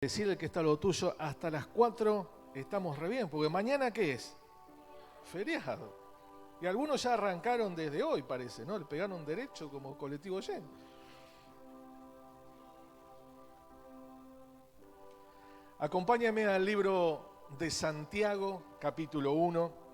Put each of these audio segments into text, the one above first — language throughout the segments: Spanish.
Decirle que está lo tuyo hasta las 4, estamos re bien, porque mañana ¿qué es? Feriado. Y algunos ya arrancaron desde hoy, parece, ¿no? Le pegaron derecho como colectivo lleno. Acompáñame al libro de Santiago, capítulo 1.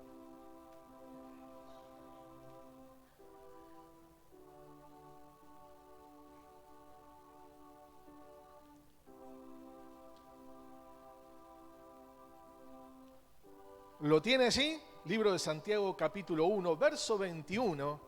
¿Lo tiene allí? Libro de Santiago, capítulo 1, verso 21.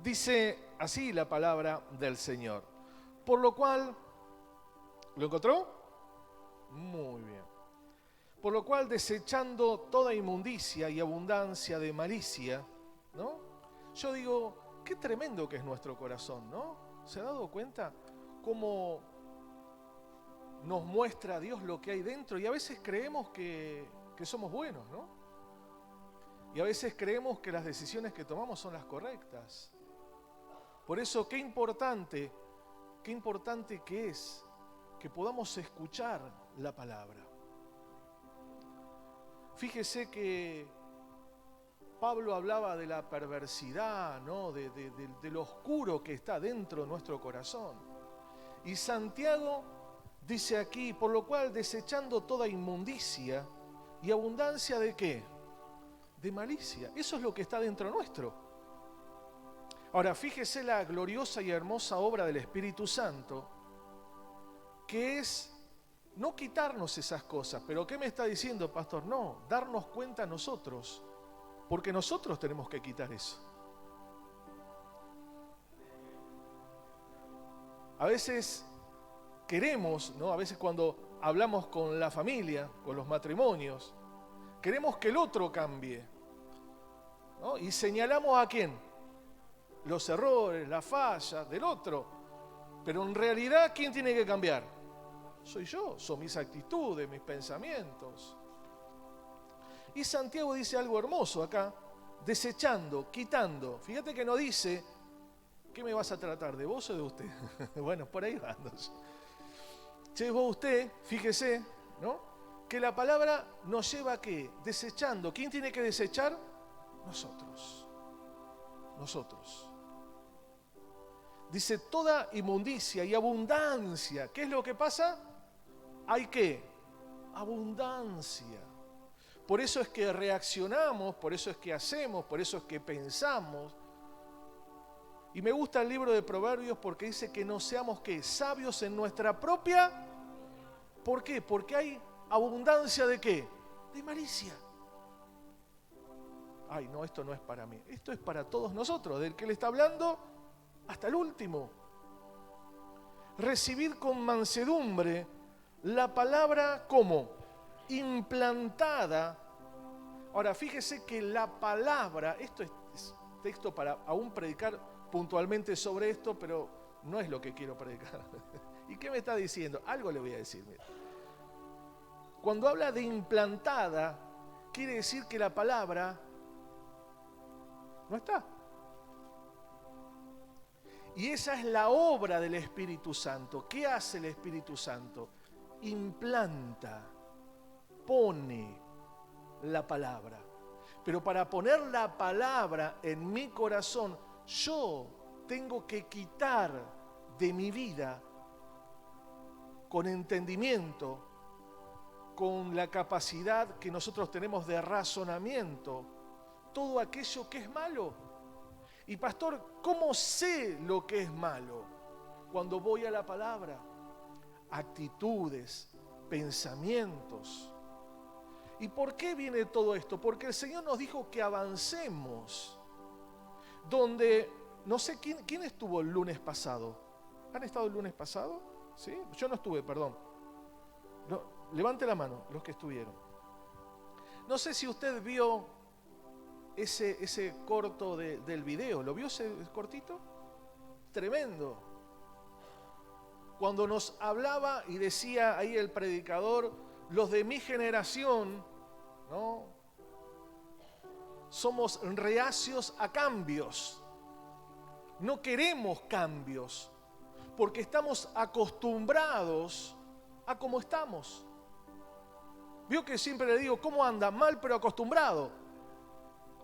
Dice así la palabra del Señor. Por lo cual, ¿lo encontró? Muy bien. Por lo cual, desechando toda inmundicia y abundancia de malicia, ¿no? Yo digo, qué tremendo que es nuestro corazón, ¿no? ¿Se ha dado cuenta cómo nos muestra Dios lo que hay dentro? Y a veces creemos que somos buenos, ¿no? Y a veces creemos que las decisiones que tomamos son las correctas. Por eso, qué importante que es que podamos escuchar la palabra. Fíjese que Pablo hablaba de la perversidad, ¿no? de lo oscuro que está dentro de nuestro corazón. Y Santiago dice aquí, por lo cual desechando toda inmundicia y abundancia ¿de qué? De malicia. Eso es lo que está dentro nuestro. Ahora, fíjese la gloriosa y hermosa obra del Espíritu Santo, que es no quitarnos esas cosas. ¿Pero qué me está diciendo, pastor? No, darnos cuenta nosotros, porque nosotros tenemos que quitar eso. A veces queremos, ¿no? A veces cuando hablamos con la familia, con los matrimonios, queremos que el otro cambie, ¿no? Y señalamos ¿a quién? Los errores, las fallas del otro. Pero en realidad, ¿quién tiene que cambiar? Soy yo, son mis actitudes, mis pensamientos. Y Santiago dice algo hermoso acá, desechando, quitando. Fíjate que no dice, ¿qué me vas a tratar, de vos o de usted? Bueno, por ahí va. Che, vos usted, fíjese, ¿no? Que la palabra nos lleva a ¿qué? Desechando. ¿Quién tiene que desechar? Nosotros. Nosotros. Dice toda inmundicia y abundancia. ¿Qué es lo que pasa? ¿Hay qué? Abundancia. Por eso es que reaccionamos, por eso es que hacemos, por eso es que pensamos. Y me gusta el libro de Proverbios porque dice que no seamos ¿qué? Sabios en nuestra propia. ¿Por qué? Porque hay abundancia ¿de qué? De malicia. Ay, no, esto no es para mí. Esto es para todos nosotros, del que le está hablando hasta el último. Recibir con mansedumbre la palabra ¿cómo? Implantada. Ahora, fíjese que la palabra, esto es texto para aún predicar puntualmente sobre esto, pero no es lo que quiero predicar. ¿Y qué me está diciendo? Algo le voy a decir. Mira. Cuando habla de implantada, quiere decir que la palabra no está. Y esa es la obra del Espíritu Santo. ¿Qué hace el Espíritu Santo? Implanta, pone la palabra. Pero para poner la palabra en mi corazón, yo tengo que quitar de mi vida, con entendimiento, con la capacidad que nosotros tenemos de razonamiento, todo aquello que es malo. Y pastor, ¿cómo sé lo que es malo? Cuando voy a la palabra, actitudes, pensamientos. ¿Y por qué viene todo esto? Porque el Señor nos dijo que avancemos. Donde, no sé, ¿quién estuvo el lunes pasado? ¿Han estado el lunes pasado? ¿Sí? Yo no estuve, perdón. No, levante la mano los que estuvieron. No sé si usted vio ese corto del video. ¿Lo vio ese cortito? Tremendo. Cuando nos hablaba y decía ahí el predicador, los de mi generación, ¿no? somos reacios a cambios. No queremos cambios porque estamos acostumbrados a cómo estamos. Vio que siempre le digo, ¿cómo anda? Mal pero acostumbrado.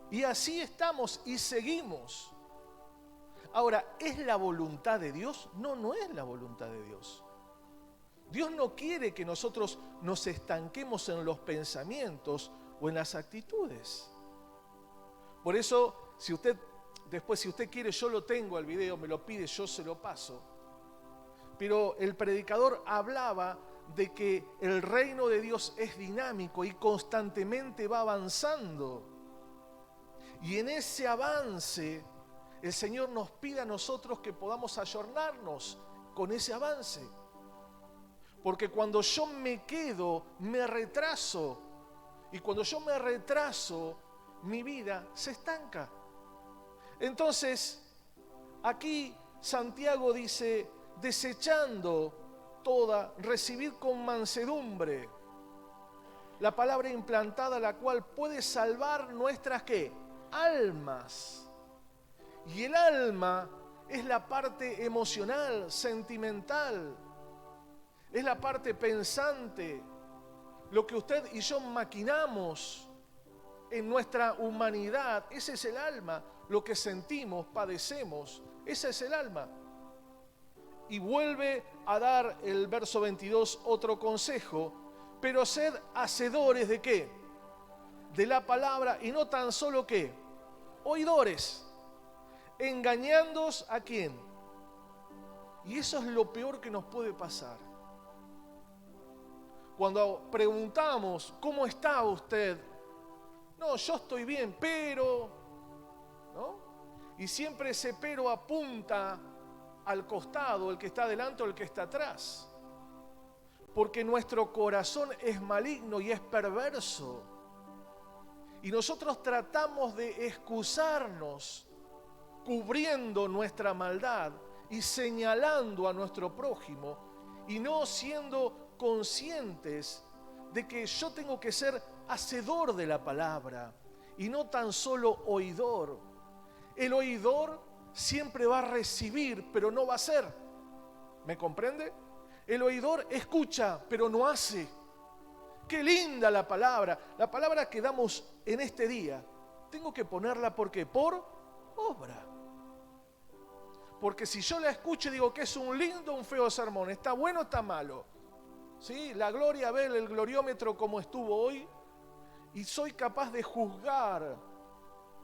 Y así estamos y seguimos. Ahora, ¿es la voluntad de Dios? No, no es la voluntad de Dios. Dios no quiere que nosotros nos estanquemos en los pensamientos o en las actitudes. Por eso, si usted quiere, yo lo tengo al video, me lo pide, yo se lo paso. Pero el predicador hablaba de que el reino de Dios es dinámico y constantemente va avanzando. Y en ese avance, el Señor nos pide a nosotros que podamos ayornarnos con ese avance. Porque cuando yo me quedo, me retraso. Y cuando yo me retraso, mi vida se estanca. Entonces, aquí Santiago dice, desechando toda, recibir con mansedumbre la palabra implantada, la cual puede salvar nuestras, ¿qué? Almas. Y el alma es la parte emocional, sentimental, es la parte pensante, lo que usted y yo maquinamos en nuestra humanidad. Ese es el alma, lo que sentimos, padecemos, ese es el alma. Y vuelve a dar el verso 22 otro consejo, pero sed hacedores ¿de qué? De la palabra, y no tan solo ¿qué? Oidores, engañándoos ¿a quién? Y eso es lo peor que nos puede pasar. Cuando preguntamos, ¿cómo está usted? No, yo estoy bien, pero, ¿no? Y siempre ese pero apunta al costado, el que está delante o el que está atrás. Porque nuestro corazón es maligno y es perverso. Y nosotros tratamos de excusarnos, cubriendo nuestra maldad y señalando a nuestro prójimo y no siendo conscientes de que yo tengo que ser hacedor de la palabra y no tan solo oidor. El oidor siempre va a recibir, pero no va a hacer. ¿Me comprende? El oidor escucha, pero no hace. Qué linda la palabra que damos en este día. Tengo que ponerla porque por obra. Porque si yo la escucho y digo que es un lindo o un feo sermón, está bueno o está malo, ¿sí? La gloria, ver el gloriómetro como estuvo hoy, y soy capaz de juzgar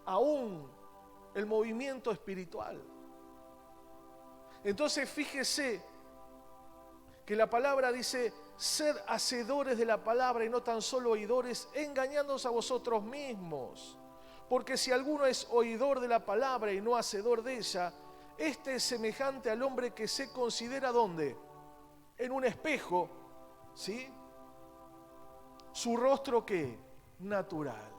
aún el movimiento espiritual. Entonces fíjese que la palabra dice, sed hacedores de la palabra y no tan solo oidores, engañándoos a vosotros mismos. Porque si alguno es oidor de la palabra y no hacedor de ella, este es semejante al hombre que se considera ¿dónde? En un espejo, ¿sí? Su rostro ¿qué? Natural.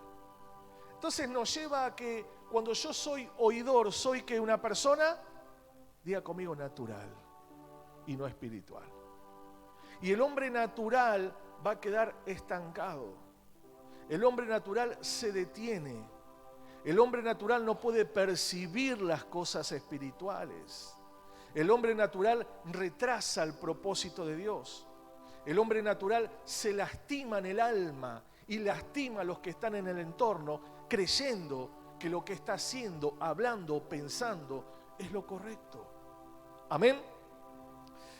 Entonces nos lleva a que cuando yo soy oidor, soy que una persona, diga conmigo, natural y no espiritual. Y el hombre natural va a quedar estancado. El hombre natural se detiene. El hombre natural no puede percibir las cosas espirituales. El hombre natural retrasa el propósito de Dios. El hombre natural se lastima en el alma y lastima a los que están en el entorno, creyendo que lo que está haciendo, hablando, pensando, es lo correcto. Amén.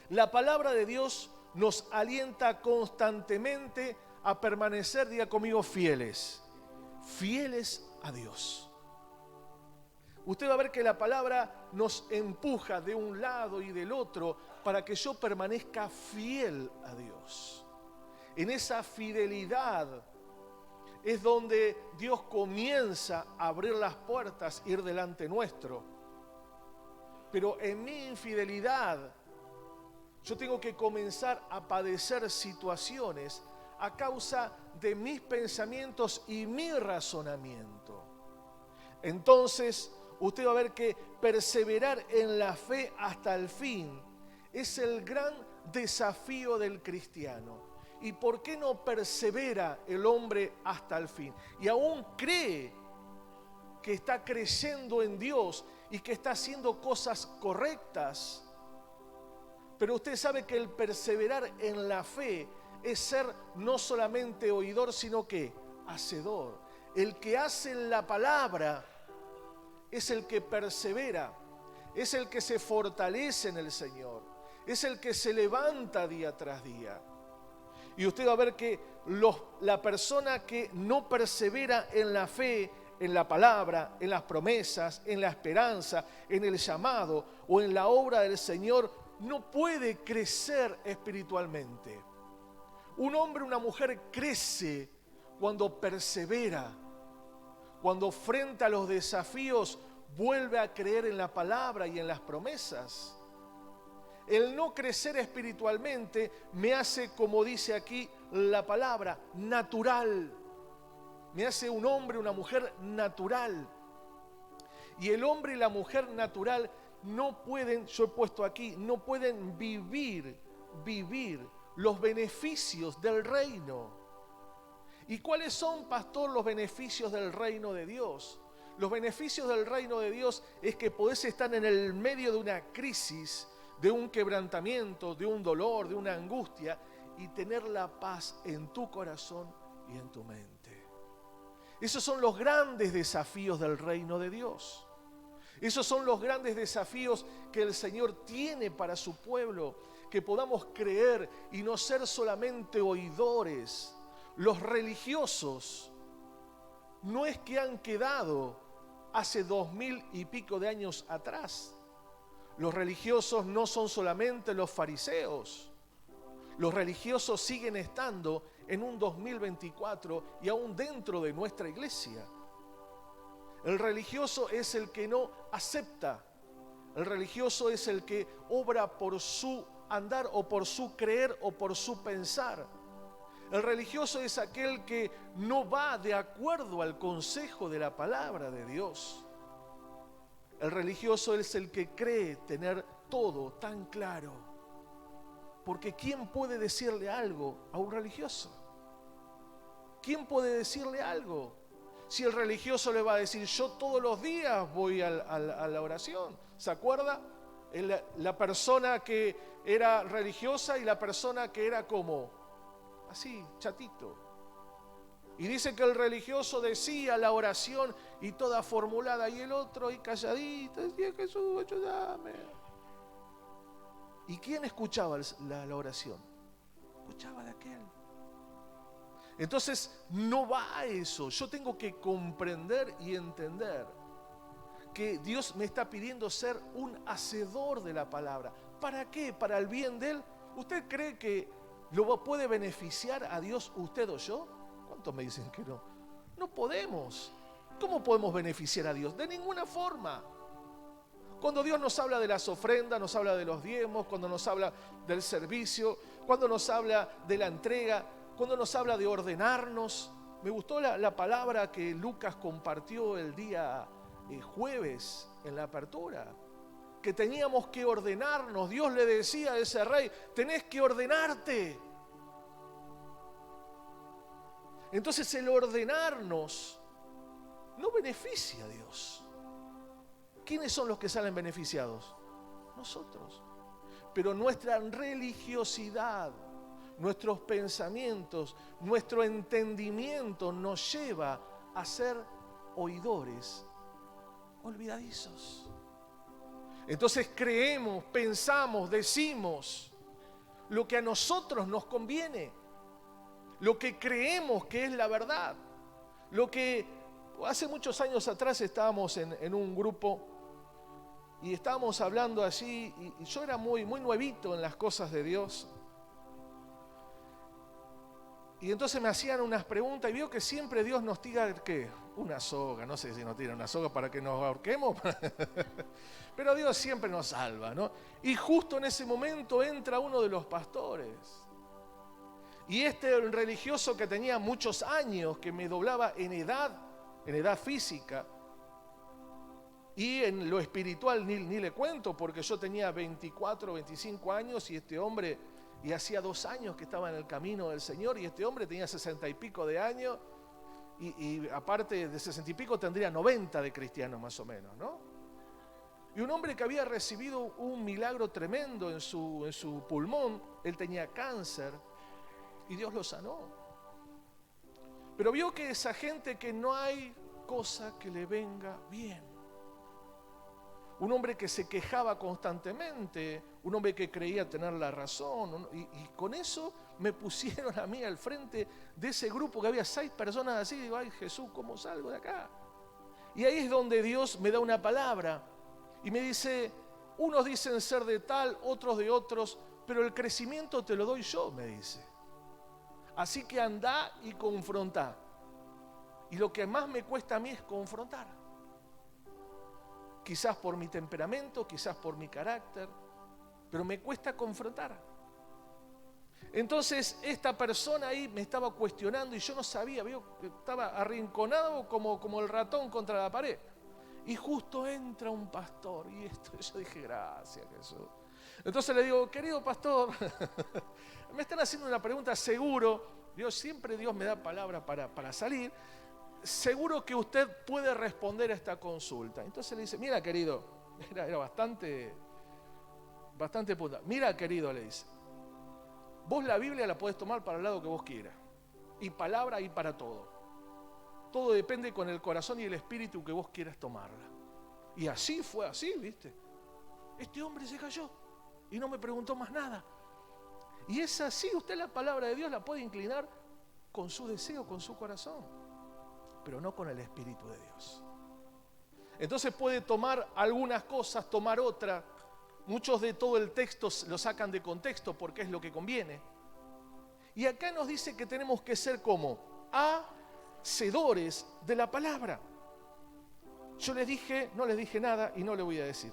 La palabra de Dios nos alienta constantemente a permanecer, diga conmigo, fieles. Fieles a Dios. Usted va a ver que la palabra nos empuja de un lado y del otro para que yo permanezca fiel a Dios. En esa fidelidad es donde Dios comienza a abrir las puertas, ir delante nuestro. Pero en mi infidelidad, yo tengo que comenzar a padecer situaciones a causa de mis pensamientos y mi razonamiento. Entonces, usted va a ver que perseverar en la fe hasta el fin es el gran desafío del cristiano. ¿Y por qué no persevera el hombre hasta el fin? Y aún cree que está creyendo en Dios y que está haciendo cosas correctas. Pero usted sabe que el perseverar en la fe es ser no solamente oidor, sino que hacedor. El que hace la palabra es el que persevera, es el que se fortalece en el Señor, es el que se levanta día tras día. Y usted va a ver que la persona que no persevera en la fe, en la palabra, en las promesas, en la esperanza, en el llamado o en la obra del Señor, no puede crecer espiritualmente. Un hombre o una mujer crece cuando persevera, cuando frente a los desafíos vuelve a creer en la palabra y en las promesas. El no crecer espiritualmente me hace, como dice aquí la palabra, natural. Me hace un hombre, una mujer natural. Y el hombre y la mujer natural no pueden, yo he puesto aquí, no pueden vivir los beneficios del reino. ¿Y cuáles son, pastor, los beneficios del reino de Dios? Los beneficios del reino de Dios es que podés estar en el medio de una crisis, de un quebrantamiento, de un dolor, de una angustia, y tener la paz en tu corazón y en tu mente. Esos son los grandes desafíos del reino de Dios. Esos son los grandes desafíos que el Señor tiene para su pueblo, que podamos creer y no ser solamente oidores. Los religiosos no es que han quedado hace 2000 y pico de años atrás. Los religiosos no son solamente los fariseos. Los religiosos siguen estando en un 2024 y aún dentro de nuestra iglesia. El religioso es el que no acepta. El religioso es el que obra por su andar o por su creer o por su pensar. El religioso es aquel que no va de acuerdo al consejo de la palabra de Dios. El religioso es el que cree tener todo tan claro. Porque ¿quién puede decirle algo a un religioso? ¿Quién puede decirle algo? Si el religioso le va a decir, yo todos los días voy a la oración. ¿Se acuerda? La persona que era religiosa y la persona que era como, así, chatito. Y dice que el religioso decía la oración y toda formulada, y el otro y calladito, decía, Jesús, ayúdame. ¿Y quién escuchaba la oración? Escuchaba de aquel. Entonces, no va a eso. Yo tengo que comprender y entender que Dios me está pidiendo ser un hacedor de la palabra. ¿Para qué? ¿Para el bien de Él? ¿Usted cree que lo puede beneficiar a Dios usted o yo? ¿Cuántos me dicen que no? No podemos. ¿Cómo podemos beneficiar a Dios? De ninguna forma. Cuando Dios nos habla de las ofrendas, nos habla de los diezmos, cuando nos habla del servicio, cuando nos habla de la entrega, cuando nos habla de ordenarnos. Me gustó la palabra que Lucas compartió el día jueves en la apertura, que teníamos que ordenarnos. Dios le decía a ese rey, tenés que ordenarte. Entonces el ordenarnos no beneficia a Dios. ¿Quiénes son los que salen beneficiados? Nosotros. Pero nuestra religiosidad, nuestros pensamientos, nuestro entendimiento nos lleva a ser oidores olvidadizos. Entonces creemos, pensamos, decimos lo que a nosotros nos conviene, lo que creemos que es la verdad, lo que hace muchos años atrás estábamos en un grupo y estábamos hablando allí y yo era muy nuevito en las cosas de Dios. Y entonces me hacían unas preguntas y veo que siempre Dios nos tira, ¿qué? Una soga, no sé si nos tira una soga para que nos ahorquemos, pero Dios siempre nos salva, ¿no? Y justo en ese momento entra uno de los pastores. Y este religioso que tenía muchos años, que me doblaba en edad física, y en lo espiritual ni le cuento, porque yo tenía 24, 25 años y este hombre... Y hacía 2 años que estaba en el camino del Señor y este hombre tenía 60 y pico de años y aparte de 60 y pico tendría 90 de cristiano más o menos, ¿no? Y un hombre que había recibido un milagro tremendo en su pulmón, él tenía cáncer y Dios lo sanó. Pero vio que esa gente que no hay cosa que le venga bien. Un hombre que se quejaba constantemente, un hombre que creía tener la razón, y con eso me pusieron a mí al frente de ese grupo que había 6 personas así, y digo, ay Jesús, ¿cómo salgo de acá? Y ahí es donde Dios me da una palabra y me dice, unos dicen ser de tal, otros de otros, pero el crecimiento te lo doy yo, me dice. Así que andá y confrontá. Y lo que más me cuesta a mí es confrontar. Quizás por mi temperamento, quizás por mi carácter, pero me cuesta confrontar. Entonces esta persona ahí me estaba cuestionando y yo no sabía, veo que estaba arrinconado como el ratón contra la pared. Y justo entra un pastor y yo dije, gracias Jesús. Entonces le digo, querido pastor, me están haciendo una pregunta, seguro, siempre Dios me da palabra para salir, seguro que usted puede responder a esta consulta. Entonces le dice, mira querido, era bastante punta. Mira querido, le dice, vos la Biblia la podés tomar para el lado que vos quieras. Y palabra hay para todo. Todo depende con el corazón y el espíritu que vos quieras tomarla. Y así fue así, ¿viste? Este hombre se cayó y no me preguntó más nada. Y es así, usted la palabra de Dios la puede inclinar con su deseo, con su corazón, pero no con el Espíritu de Dios. Entonces puede tomar algunas cosas, tomar otras. Muchos de todo el texto lo sacan de contexto porque es lo que conviene. Y acá nos dice que tenemos que ser como hacedores de la palabra. Yo les dije, no les dije nada y no le voy a decir.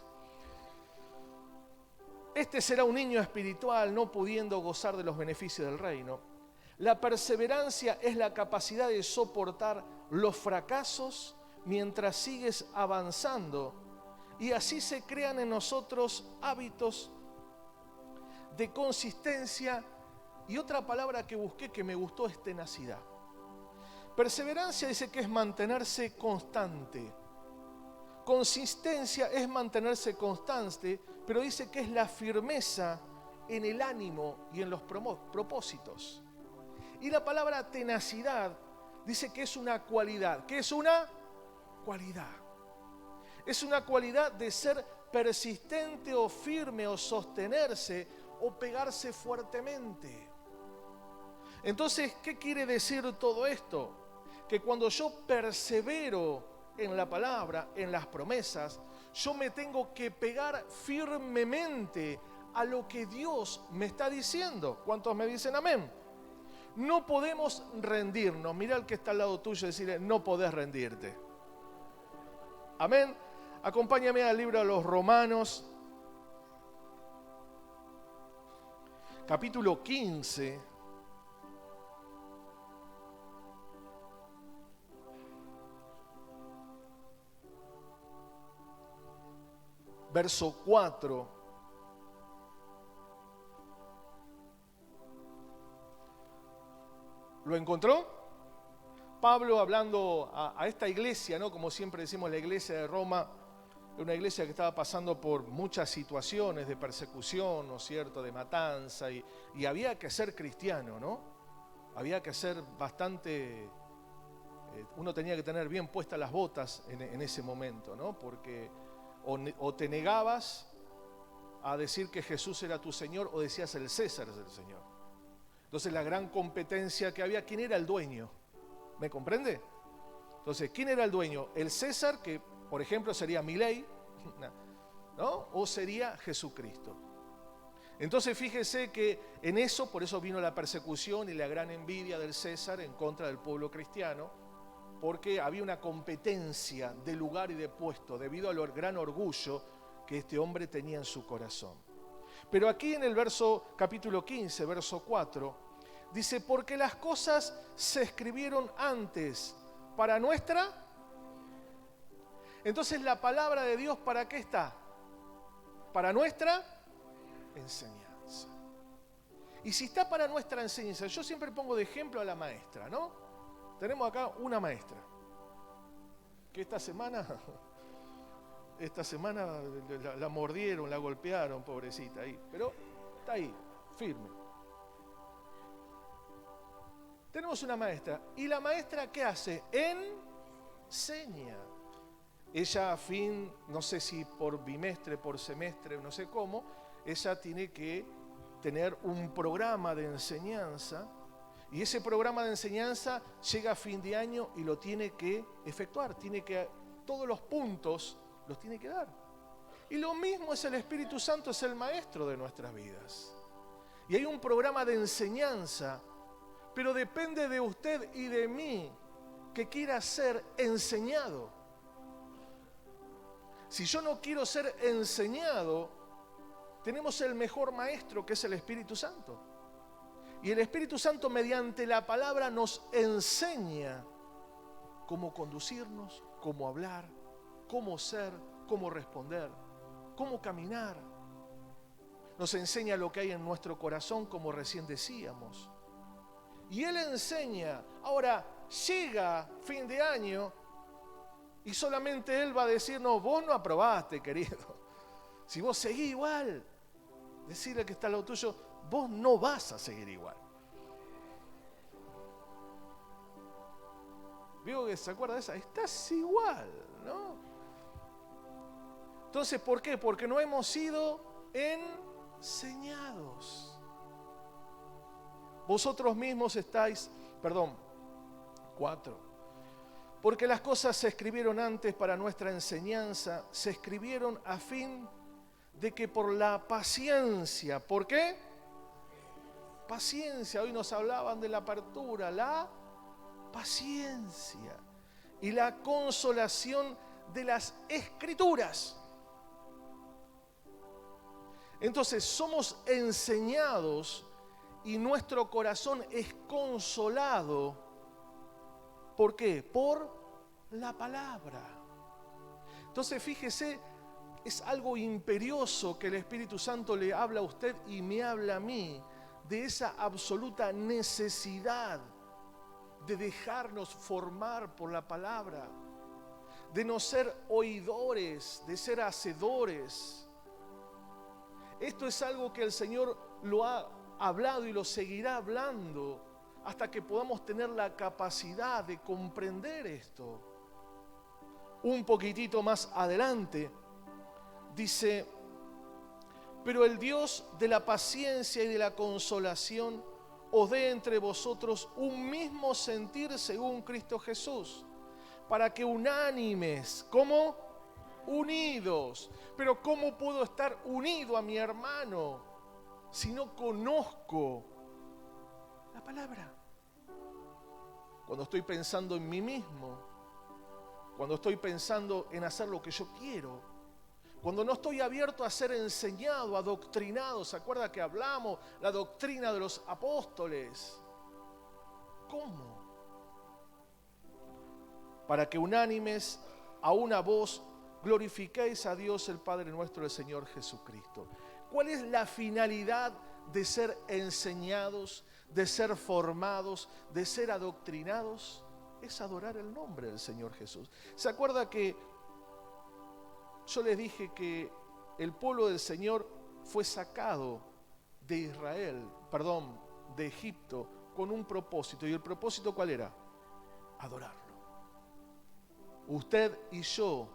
Este será un niño espiritual no pudiendo gozar de los beneficios del reino. La perseverancia es la capacidad de soportar los fracasos mientras sigues avanzando y así se crean en nosotros hábitos de consistencia y otra palabra que busqué que me gustó es tenacidad. Perseverancia dice que es mantenerse constante. Consistencia es mantenerse constante, pero dice que es la firmeza en el ánimo y en los propósitos. Y la palabra tenacidad dice que es una cualidad. ¿Qué es una cualidad? Es una cualidad de ser persistente o firme o sostenerse o pegarse fuertemente. Entonces, ¿qué quiere decir todo esto? Que cuando yo persevero en la palabra, en las promesas, yo me tengo que pegar firmemente a lo que Dios me está diciendo. ¿Cuántos me dicen amén? No podemos rendirnos. Mira al que está al lado tuyo y decirle, no podés rendirte. Amén. Acompáñame al libro de los Romanos, capítulo 15. Verso 4. ¿Lo encontró? Pablo hablando a esta iglesia, ¿no? Como siempre decimos, la iglesia de Roma, una iglesia que estaba pasando por muchas situaciones de persecución, ¿no es cierto?, de matanza, y había que ser cristiano, ¿no? Había que ser bastante, uno tenía que tener bien puestas las botas en ese momento, ¿no? Porque o te negabas a decir que Jesús era tu Señor o decías el César es el Señor. Entonces la gran competencia que había, ¿quién era el dueño? ¿Me comprende? Entonces, ¿quién era el dueño? El César, que por ejemplo sería Milei, ¿no? O sería Jesucristo. Entonces fíjese que en eso, por eso vino la persecución y la gran envidia del César en contra del pueblo cristiano, porque había una competencia de lugar y de puesto debido al gran orgullo que este hombre tenía en su corazón. Pero aquí en el capítulo 15, verso 4, dice, porque las cosas se escribieron antes para nuestra. Entonces la palabra de Dios, ¿para qué está? Para nuestra enseñanza. Y si está para nuestra enseñanza, yo siempre pongo de ejemplo a la maestra, ¿no? tenemos acá una maestra, que esta semana la mordieron, la golpearon, pobrecita ahí, pero está ahí, firme. Tenemos una maestra, y la maestra ¿qué hace? Enseña. Ella a fin, no sé si por bimestre, por semestre, no sé cómo, ella tiene que tener un programa de enseñanza, y ese programa de enseñanza llega a fin de año y lo tiene que efectuar, todos los puntos los tiene que dar. Y lo mismo es el Espíritu Santo, es el maestro de nuestras vidas. Y hay un programa de enseñanza, pero depende de usted y de mí que quiera ser enseñado. Si yo no quiero ser enseñado, tenemos el mejor maestro, que es el Espíritu Santo. Y el Espíritu Santo, mediante la palabra, nos enseña cómo conducirnos, cómo hablar, cómo ser, cómo responder, cómo caminar. Nos enseña lo que hay en nuestro corazón, como recién decíamos. Y Él enseña. Ahora, llega fin de año y solamente Él va a decir, no, vos no aprobaste, querido. Si vos seguís igual, decirle que está al lado tuyo, vos no vas a seguir igual. ¿Vio que se acuerda de esa? Estás igual, ¿no? Entonces, ¿por qué? Porque no hemos sido enseñados. Vosotros mismos estáis, 4. Porque las cosas se escribieron antes para nuestra enseñanza, se escribieron a fin de que por la paciencia, ¿por qué? Paciencia, hoy nos hablaban de la apertura, la paciencia y la consolación de las Escrituras. Entonces somos enseñados y nuestro corazón es consolado. ¿Por qué? Por la palabra. Entonces fíjese, es algo imperioso que el Espíritu Santo le habla a usted y me habla a mí, de esa absoluta necesidad de dejarnos formar por la palabra, de no ser oidores, de ser hacedores. Esto es algo que el Señor lo ha hablado y lo seguirá hablando hasta que podamos tener la capacidad de comprender esto. Un poquitito más adelante dice, pero el Dios de la paciencia y de la consolación os dé entre vosotros un mismo sentir según Cristo Jesús, para que unánimes, ¿cómo? Unidos. Pero ¿cómo puedo estar unido a mi hermano si no conozco la palabra? Cuando estoy pensando en mí mismo, cuando estoy pensando en hacer lo que yo quiero, cuando no estoy abierto a ser enseñado, adoctrinado. ¿Se acuerda que hablamos la doctrina de los apóstoles? ¿Cómo? Para que unánimes a una voz glorifiquéis a Dios el Padre nuestro, el Señor Jesucristo. ¿Cuál es la finalidad de ser enseñados, de ser formados, de ser adoctrinados? Es adorar el nombre del Señor Jesús. ¿Se acuerda que yo les dije que el pueblo del Señor fue sacado de Israel, de Egipto, con un propósito? ¿Y el propósito cuál era? Adorarlo. Usted y yo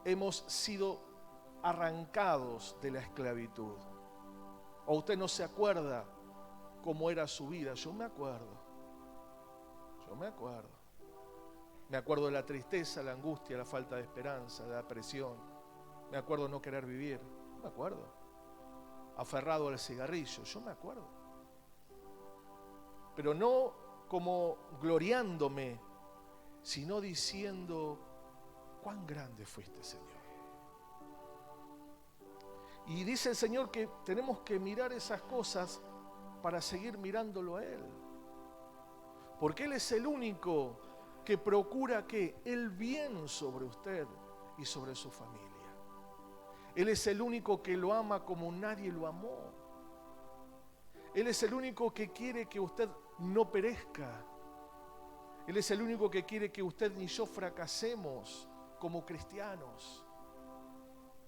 hemos sido arrancados de la esclavitud. ¿O usted no se acuerda cómo era su vida? Yo me acuerdo. Me acuerdo de la tristeza, la angustia, la falta de esperanza, la depresión. Me acuerdo de no querer vivir. Me acuerdo. Aferrado al cigarrillo. Yo me acuerdo. Pero no como gloriándome, sino diciendo, cuán grande fuiste, Señor. Y dice el Señor que tenemos que mirar esas cosas para seguir mirándolo a Él. Porque Él es el único que procura que el bien sobre usted y sobre su familia. Él es el único que lo ama como nadie lo amó. Él es el único que quiere que usted no perezca. Él es el único que quiere que usted ni yo fracasemos como cristianos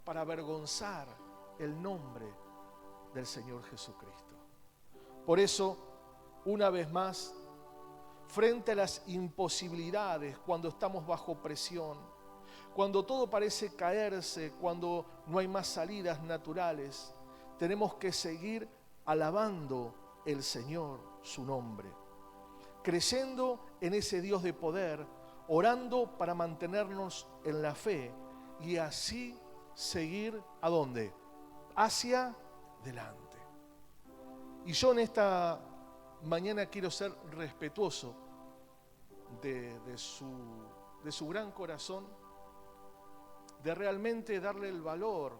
para avergonzar el nombre del Señor Jesucristo. Por eso, una vez más, frente a las imposibilidades, cuando estamos bajo presión, cuando todo parece caerse, cuando no hay más salidas naturales, tenemos que seguir alabando el Señor, su nombre, creyendo en ese Dios de poder, orando para mantenernos en la fe y así seguir ¿a dónde? Hacia adelante. Y yo en esta mañana quiero ser respetuoso de su gran corazón, de realmente darle el valor,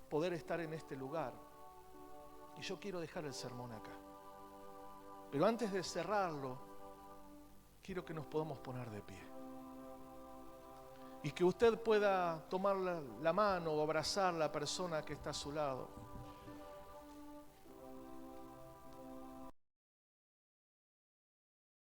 poder estar en este lugar. Y yo quiero dejar el sermón acá. Pero antes de cerrarlo, quiero que nos podamos poner de pie. Y que usted pueda tomar la mano o abrazar a la persona que está a su lado.